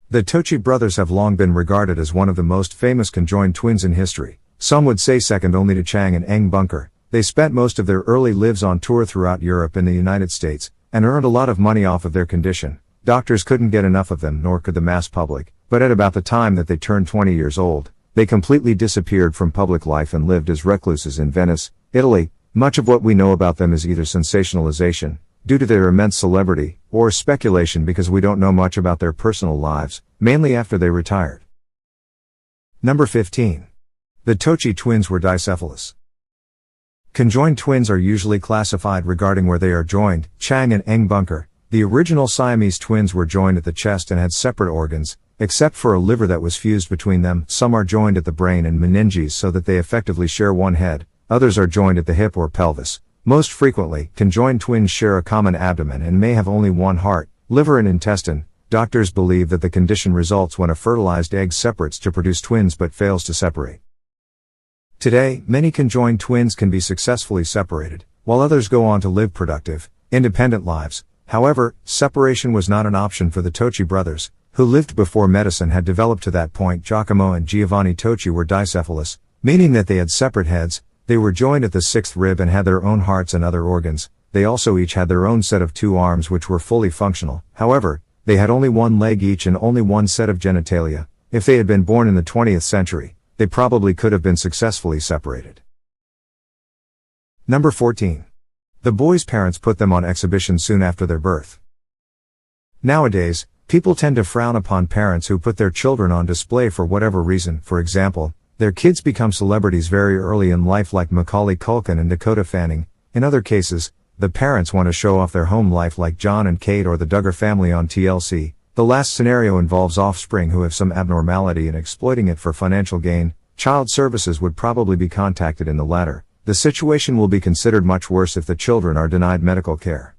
The Tocci brothers have long been regarded as one of the most famous conjoined twins in history. Some would say second only to Chang and Eng Bunker. They spent most of their early lives on tour throughout Europe and the United States, and earned a lot of money off of their condition. Doctors couldn't get enough of them, nor could the mass public, but at about the time that they turned 20 years old, they completely disappeared from public life and lived as recluses in Venice, Italy. Much of what we know about them is either sensationalization, due to their immense celebrity, or speculation because we don't know much about their personal lives, mainly after they retired. Number 15. The Tocci twins were Dicephilous. Conjoined twins are usually classified regarding where they are joined. Chang and Eng Bunker, the original Siamese twins, were joined at the chest and had separate organs, except for a liver that was fused between them. Some are joined at the brain and meninges so that they effectively share one head, others are joined at the hip or pelvis. Most frequently, conjoined twins share a common abdomen and may have only one heart, liver and intestine. Doctors believe that the condition results when a fertilized egg separates to produce twins but fails to separate. Today, many conjoined twins can be successfully separated, while others go on to live productive, independent lives. However, separation was not an option for the Tocci brothers, who lived before medicine had developed to that point. Giacomo and Giovanni Tocci were Dicephilous, meaning that they had separate heads. They were joined at the sixth rib and had their own hearts and other organs. They also each had their own set of two arms which were fully functional. However, they had only one leg each and only one set of genitalia. If they had been born in the 20th century, they probably could have been successfully separated. Number 14. The boys' parents put them on exhibition soon after their birth. Nowadays, people tend to frown upon parents who put their children on display for whatever reason. For example, their kids become celebrities very early in life, like Macaulay Culkin and Dakota Fanning. In other cases, the parents want to show off their home life, like John and Kate or the Duggar family on TLC. The last scenario involves offspring who have some abnormality and exploiting it for financial gain. Child services would probably be contacted in the latter. The situation will be considered much worse if the children are denied medical care.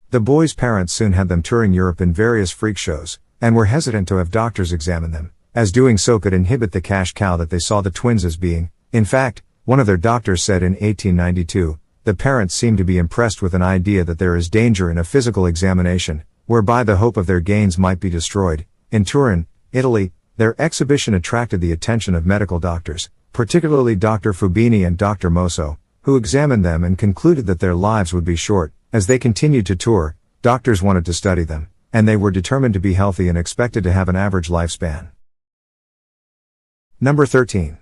The boys' parents soon had them touring Europe in various freak shows, and were hesitant to have doctors examine them, as doing so could inhibit the cash cow that they saw the twins as being. In fact, one of their doctors said in 1892, the parents seem to be impressed with an idea that there is danger in a physical examination, whereby the hope of their gains might be destroyed. In Turin, Italy, their exhibition attracted the attention of medical doctors, particularly Dr. Fubini and Dr. Mosso, who examined them and concluded that their lives would be short. As they continued to tour, doctors wanted to study them, and they were determined to be healthy and expected to have an average lifespan. Number 13.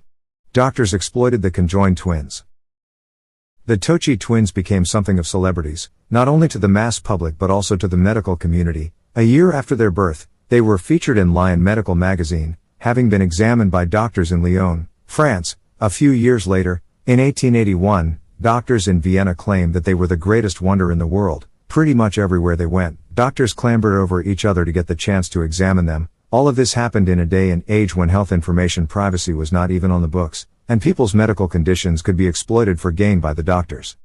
Doctors exploited the conjoined twins. The Tocci twins became something of celebrities, not only to the mass public but also to the medical community. A year after their birth, they were featured in Lion Medical magazine, having been examined by doctors in Lyon, France. A few years later, in 1881, doctors in Vienna claimed that they were the greatest wonder in the world. Pretty much everywhere they went, doctors clambered over each other to get the chance to examine them. All of this happened in a day and age when health information privacy was not even on the books, and people's medical conditions could be exploited for gain by the doctors.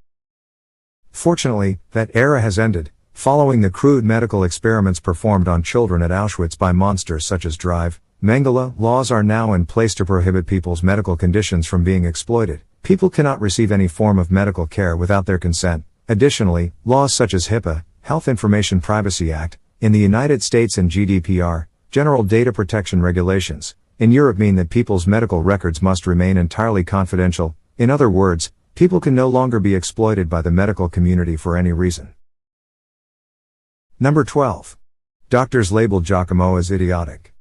Fortunately, that era has ended. Following the crude medical experiments performed on children at Auschwitz by monsters such as Drive, Mengele, laws are now in place to prohibit people's medical conditions from being exploited. People cannot receive any form of medical care without their consent. Additionally, laws such as HIPAA, Health Information Privacy Act, in the United States, and GDPR, General Data Protection Regulations, in Europe, mean that people's medical records must remain entirely confidential. In other words, people can no longer be exploited by the medical community for any reason. Number 12. Doctors labeled Giacomo as idiotic.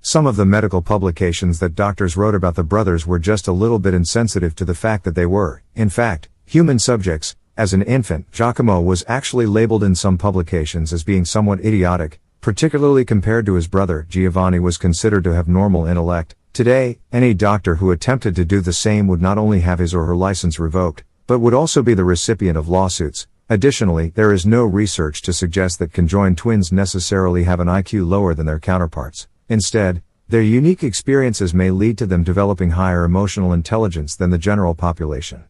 Some of the medical publications that doctors wrote about the brothers were just a little bit insensitive to the fact that they were, in fact, human subjects. As an infant, Giacomo was actually labeled in some publications as being somewhat idiotic, particularly compared to his brother. Giovanni was considered to have normal intellect. Today, any doctor who attempted to do the same would not only have his or her license revoked, but would also be the recipient of lawsuits. Additionally, there is no research to suggest that conjoined twins necessarily have an IQ lower than their counterparts. Instead, their unique experiences may lead to them developing higher emotional intelligence than the general population.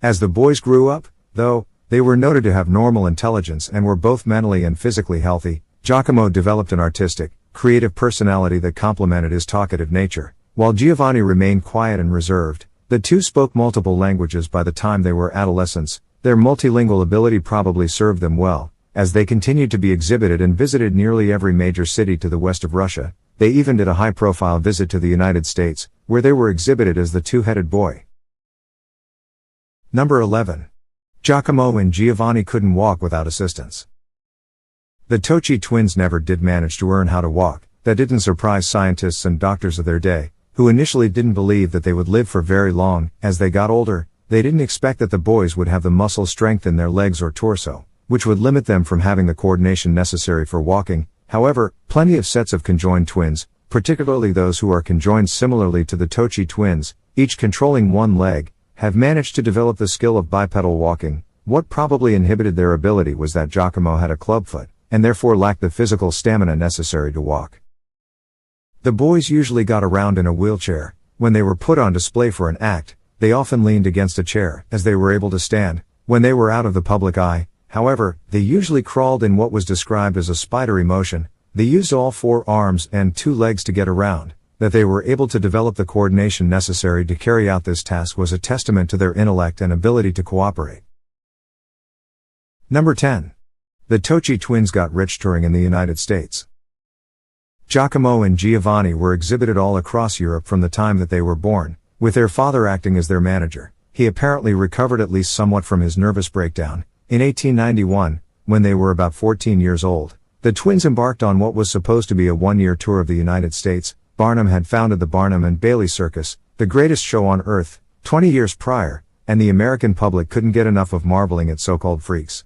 As the boys grew up, though, they were noted to have normal intelligence and were both mentally and physically healthy. Giacomo developed an artistic, creative personality that complemented his talkative nature, while Giovanni remained quiet and reserved. The two spoke multiple languages by the time they were adolescents. Their multilingual ability probably served them well, as they continued to be exhibited and visited nearly every major city to the west of Russia. They even did a high-profile visit to the United States, where they were exhibited as the two-headed boy. Number 11. Giacomo and Giovanni couldn't walk without assistance. The Tocci twins never did manage to learn how to walk. That didn't surprise scientists and doctors of their day, who initially didn't believe that they would live for very long. As they got older, they didn't expect that the boys would have the muscle strength in their legs or torso, which would limit them from having the coordination necessary for walking. However, plenty of sets of conjoined twins, particularly those who are conjoined similarly to the Tocci twins, each controlling one leg, have managed to develop the skill of bipedal walking. What probably inhibited their ability was that Giacomo had a clubfoot, and therefore lacked the physical stamina necessary to walk. The boys usually got around in a wheelchair. When they were put on display for an act, they often leaned against a chair, as they were able to stand. When they were out of the public eye, however, they usually crawled in what was described as a spidery motion. They used all 4 arms and 2 legs to get around. That they were able to develop the coordination necessary to carry out this task was a testament to their intellect and ability to cooperate. Number 10. The Tocci twins got rich touring in the United States. Giacomo and Giovanni were exhibited all across Europe from the time that they were born, with their father acting as their manager. He apparently recovered at least somewhat from his nervous breakdown. In 1891, when they were about 14 years old, the twins embarked on what was supposed to be a 1-year tour of the United States. Barnum had founded the Barnum and Bailey Circus, the greatest show on earth, 20 years prior, and the American public couldn't get enough of marveling at so-called freaks.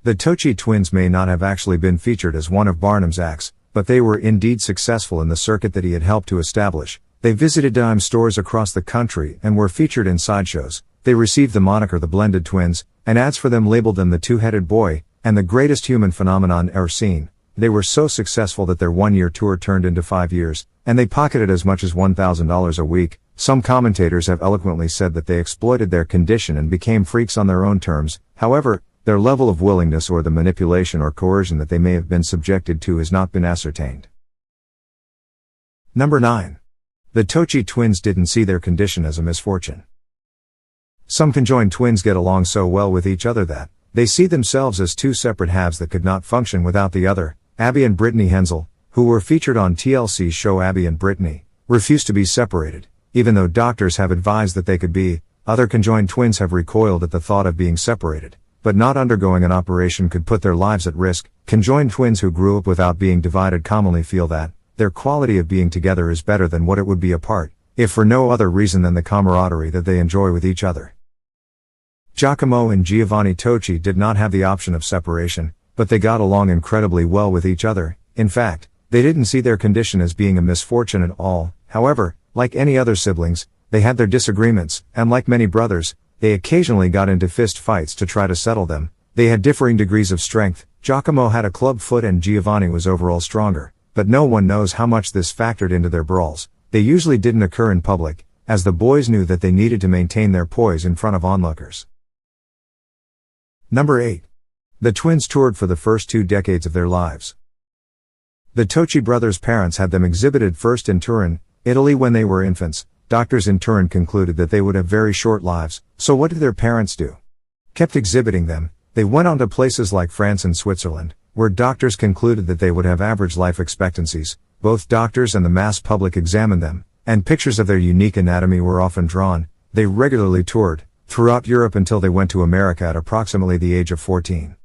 The Tocci twins may not have actually been featured as one of Barnum's acts, but they were indeed successful in the circuit that he had helped to establish. They visited dime stores across the country and were featured in sideshows. They received the moniker the Blended Twins, and ads for them labeled them the two-headed boy, and the greatest human phenomenon ever seen. They were so successful that their 1-year tour turned into 5 years, and they pocketed as much as $1,000 a week. Some commentators have eloquently said that they exploited their condition and became freaks on their own terms. However, their level of willingness or the manipulation or coercion that they may have been subjected to has not been ascertained. Number 9. The Tocci twins didn't see their condition as a misfortune. Some conjoined twins get along so well with each other that they see themselves as 2 separate halves that could not function without the other. Abby and Brittany Hensel, who were featured on TLC's show Abby and Brittany, refused to be separated, even though doctors have advised that they could be. Other conjoined twins have recoiled at the thought of being separated, but not undergoing an operation could put their lives at risk. Conjoined twins who grew up without being divided commonly feel that their quality of being together is better than what it would be apart, if for no other reason than the camaraderie that they enjoy with each other. Giacomo and Giovanni Tocci did not have the option of separation, but they got along incredibly well with each other. In fact, they didn't see their condition as being a misfortune at all. However, like any other siblings, they had their disagreements, and like many brothers, they occasionally got into fist fights to try to settle them. They had differing degrees of strength. Giacomo had a club foot and Giovanni was overall stronger, but no one knows how much this factored into their brawls. They usually didn't occur in public, as the boys knew that they needed to maintain their poise in front of onlookers. Number 8. The twins toured for the first 2 decades of their lives. The Tocci brothers' parents had them exhibited first in Turin, Italy when they were infants. Doctors in Turin concluded that they would have very short lives, so what did their parents do? Kept exhibiting them. They went on to places like France and Switzerland, where doctors concluded that they would have average life expectancies. Both doctors and the mass public examined them, and pictures of their unique anatomy were often drawn. They regularly toured throughout Europe until they went to America at approximately the age of 14.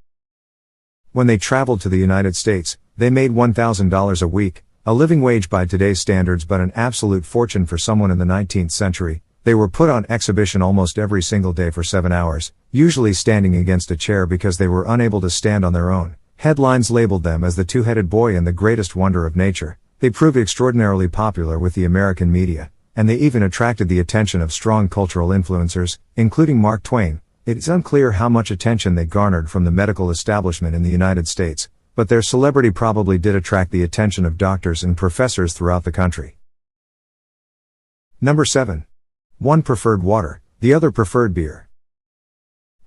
When they traveled to the United States, they made $1,000 a week, a living wage by today's standards but an absolute fortune for someone in the 19th century. They were put on exhibition almost every single day for 7 hours, usually standing against a chair because they were unable to stand on their own. Headlines labeled them as the two-headed boy and the greatest wonder of nature. They proved extraordinarily popular with the American media, and they even attracted the attention of strong cultural influencers, including Mark Twain. It is unclear how much attention they garnered from the medical establishment in the United States, but their celebrity probably did attract the attention of doctors and professors throughout the country. Number 7. One preferred water, the other preferred beer.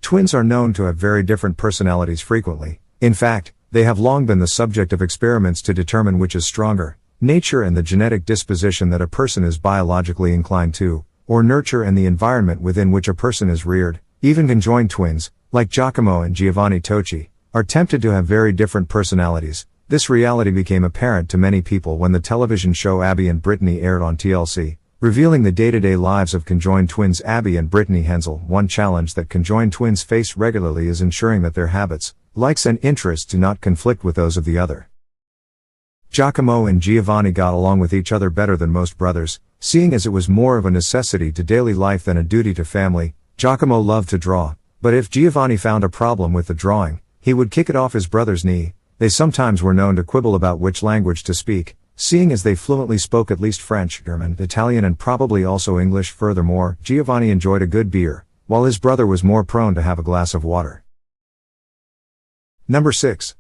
Twins are known to have very different personalities frequently. In fact, they have long been the subject of experiments to determine which is stronger, nature and the genetic disposition that a person is biologically inclined to, or nurture and the environment within which a person is reared. Even conjoined twins, like Giacomo and Giovanni Tocci, are tempted to have very different personalities. This reality became apparent to many people when the television show Abby and Brittany aired on TLC, revealing the day-to-day lives of conjoined twins Abby and Brittany Hensel. One challenge that conjoined twins face regularly is ensuring that their habits, likes and interests do not conflict with those of the other. Giacomo and Giovanni got along with each other better than most brothers, seeing as it was more of a necessity to daily life than a duty to family. Giacomo loved to draw, but if Giovanni found a problem with the drawing, he would kick it off his brother's knee. They sometimes were known to quibble about which language to speak, seeing as they fluently spoke at least French, German, Italian and probably also English. Furthermore, Giovanni enjoyed a good beer, while his brother was more prone to have a glass of water. Number 6.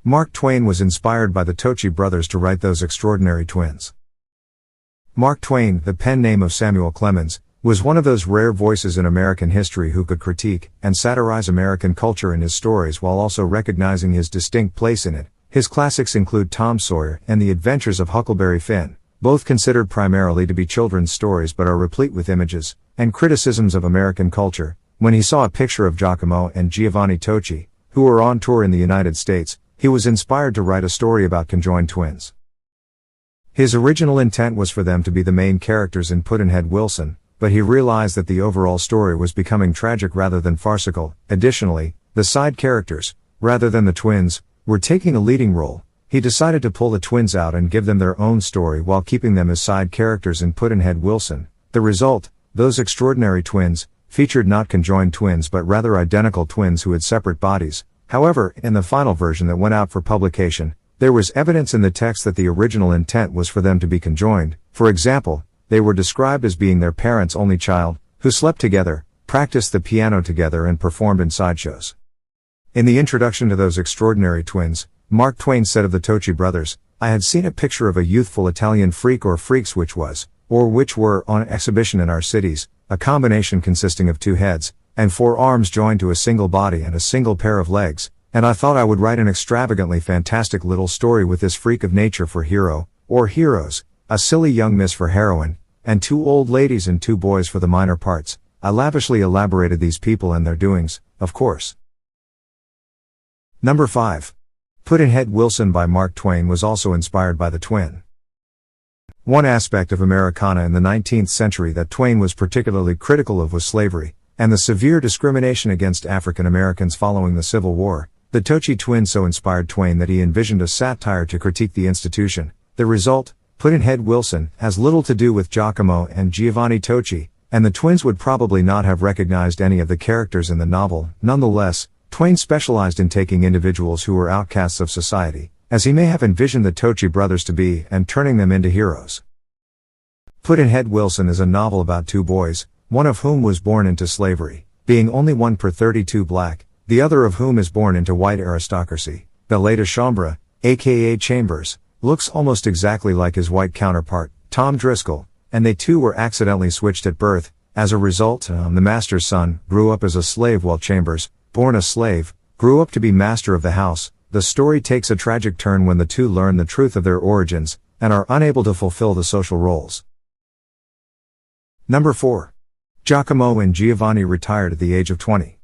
Mark Twain was inspired by the Tocci brothers to write Those Extraordinary Twins. Mark Twain, the pen name of Samuel Clemens, was one of those rare voices in American history who could critique and satirize American culture in his stories while also recognizing his distinct place in it. His classics include Tom Sawyer and The Adventures of Huckleberry Finn, both considered primarily to be children's stories but are replete with images and criticisms of American culture. When he saw a picture of Giacomo and Giovanni Tocci, who were on tour in the United States, he was inspired to write a story about conjoined twins. His original intent was for them to be the main characters in Pudd'nhead Wilson, but he realized that the overall story was becoming tragic rather than farcical. Additionally, the side characters, rather than the twins, were taking a leading role. He decided to pull the twins out and give them their own story while keeping them as side characters in Pudd'nhead Wilson. The result, Those Extraordinary Twins, featured not conjoined twins but rather identical twins who had separate bodies. However, in the final version that went out for publication, there was evidence in the text that the original intent was for them to be conjoined. For example, they were described as being their parents' only child, who slept together, practiced the piano together and performed in sideshows. In the introduction to Those Extraordinary Twins, Mark Twain said of the Tocci brothers, "I had seen a picture of a youthful Italian freak or freaks which were on exhibition in our cities, a combination consisting of 2 heads, and 4 arms joined to a single body and a single pair of legs, and I thought I would write an extravagantly fantastic little story with this freak of nature for hero, or heroes, a silly young miss for heroine, and 2 old ladies and 2 boys for the minor parts. I lavishly elaborated these people and their doings, of course." Number 5. Pudd'nhead Wilson by Mark Twain was also inspired by the twin. One aspect of Americana in the 19th century that Twain was particularly critical of was slavery, and the severe discrimination against African Americans following the Civil War. The Tocci twins so inspired Twain that he envisioned a satire to critique the institution. The result, Pudd'nhead Wilson, has little to do with Giacomo and Giovanni Tocci, and the twins would probably not have recognized any of the characters in the novel. Nonetheless, Twain specialized in taking individuals who were outcasts of society, as he may have envisioned the Tocci brothers to be, and turning them into heroes. Pudd'nhead Wilson is a novel about 2 boys, one of whom was born into slavery, being only 1 per 32 black, the other of whom is born into white aristocracy. Valet de chambre, aka Chambers, looks almost exactly like his white counterpart, Tom Driscoll, and they too were accidentally switched at birth. As a result, the master's son grew up as a slave while Chambers, born a slave, grew up to be master of the house. The story takes a tragic turn when the 2 learn the truth of their origins, and are unable to fulfill the social roles. Number 4. Giacomo and Giovanni retired at the age of 20.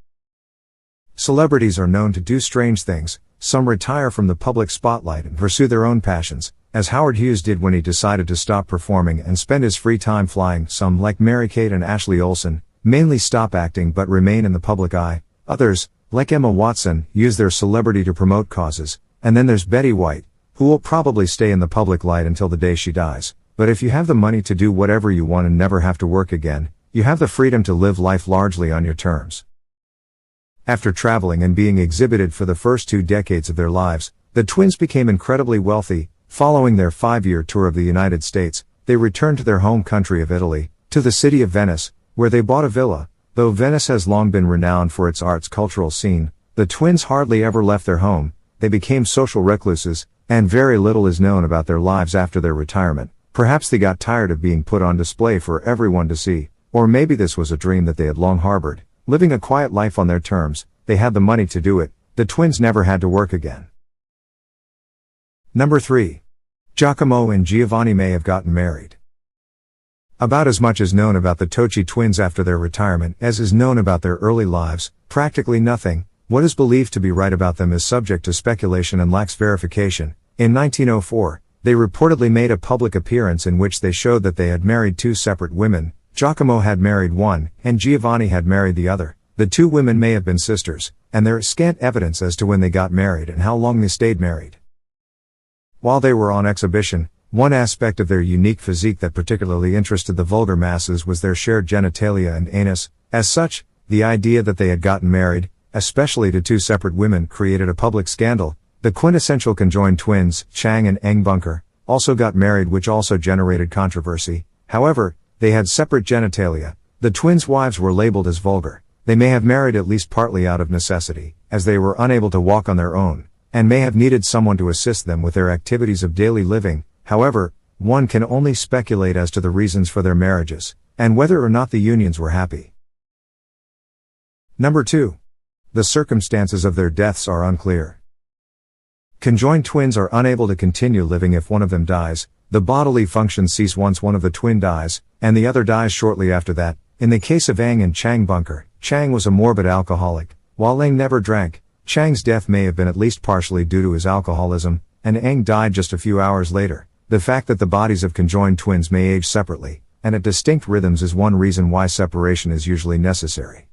Celebrities are known to do strange things. Some retire from the public spotlight and pursue their own passions, as Howard Hughes did when he decided to stop performing and spend his free time flying. Some, like Mary-Kate and Ashley Olsen, mainly stop acting but remain in the public eye. Others, like Emma Watson, use their celebrity to promote causes. And then there's Betty White, who will probably stay in the public light until the day she dies. But if you have the money to do whatever you want and never have to work again, you have the freedom to live life largely on your terms. After traveling and being exhibited for the first 2 decades of their lives, the twins became incredibly wealthy. Following their 5-year tour of the United States, they returned to their home country of Italy, to the city of Venice, where they bought a villa. Though Venice has long been renowned for its arts cultural scene, the twins hardly ever left their home. They became social recluses, and very little is known about their lives after their retirement. Perhaps they got tired of being put on display for everyone to see, or maybe this was a dream that they had long harbored. Living a quiet life on their terms, they had the money to do it. The twins never had to work again. Number 3. Giacomo and Giovanni may have gotten married. About as much is known about the Tocci twins after their retirement as is known about their early lives, practically nothing. What is believed to be right about them is subject to speculation and lacks verification. In 1904, they reportedly made a public appearance in which they showed that they had married two separate women. Giacomo had married one, and Giovanni had married the other. The two women may have been sisters, and there is scant evidence as to when they got married and how long they stayed married. While they were on exhibition, one aspect of their unique physique that particularly interested the vulgar masses was their shared genitalia and anus. As such, the idea that they had gotten married, especially to two separate women, created a public scandal. The quintessential conjoined twins, Chang and Eng Bunker, also got married, which also generated controversy. However, they had separate genitalia. The twins' wives were labeled as vulgar. They may have married at least partly out of necessity, as they were unable to walk on their own, and may have needed someone to assist them with their activities of daily living. However, one can only speculate as to the reasons for their marriages, and whether or not the unions were happy. Number 2. The circumstances of their deaths are unclear. Conjoined twins are unable to continue living if one of them dies. The bodily functions cease once one of the twin dies, and the other dies shortly after that. In the case of Eng and Chang Bunker, Chang was a morbid alcoholic, while Eng never drank. Chang's death may have been at least partially due to his alcoholism, and Eng died just a few hours later. The fact that the bodies of conjoined twins may age separately, and at distinct rhythms, is one reason why separation is usually necessary.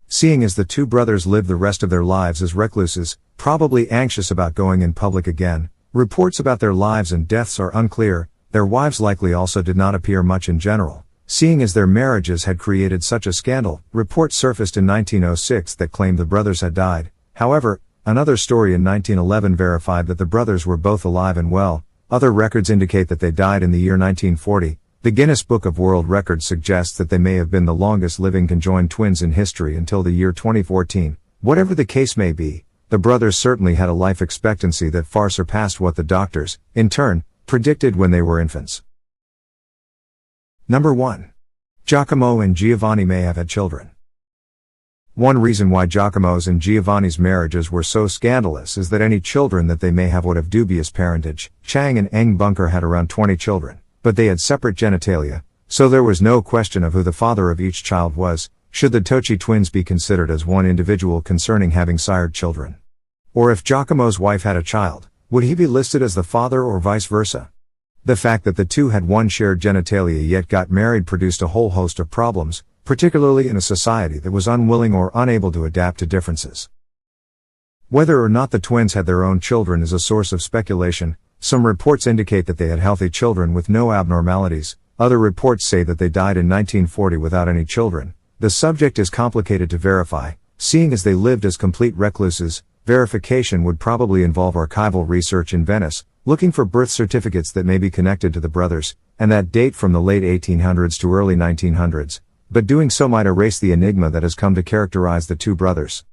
Seeing as the two brothers lived the rest of their lives as recluses, probably anxious about going in public again, reports about their lives and deaths are unclear. Their wives likely also did not appear much in general. Seeing as their marriages had created such a scandal, reports surfaced in 1906 that claimed the brothers had died. However, another story in 1911 verified that the brothers were both alive and well. Other records indicate that they died in the year 1940. The Guinness Book of World Records suggests that they may have been the longest living conjoined twins in history until the year 2014. Whatever the case may be, the brothers certainly had a life expectancy that far surpassed what the doctors, in turn, predicted when they were infants. Number 1. Giacomo and Giovanni may have had children. One reason why Giacomo's and Giovanni's marriages were so scandalous is that any children that they may have would have dubious parentage. Chang and Eng Bunker had around 20 children, but they had separate genitalia, so there was no question of who the father of each child was. Should the Tocci twins be considered as one individual concerning having sired children? Or if Giacomo's wife had a child, would he be listed as the father or vice versa? The fact that the two had one shared genitalia yet got married produced a whole host of problems, particularly in a society that was unwilling or unable to adapt to differences. Whether or not the twins had their own children is a source of speculation. Some reports indicate that they had healthy children with no abnormalities. Other reports say that they died in 1940 without any children. The subject is complicated to verify, seeing as they lived as complete recluses. Verification would probably involve archival research in Venice, looking for birth certificates that may be connected to the brothers, and that date from the late 1800s to early 1900s. But doing so might erase the enigma that has come to characterize the two brothers.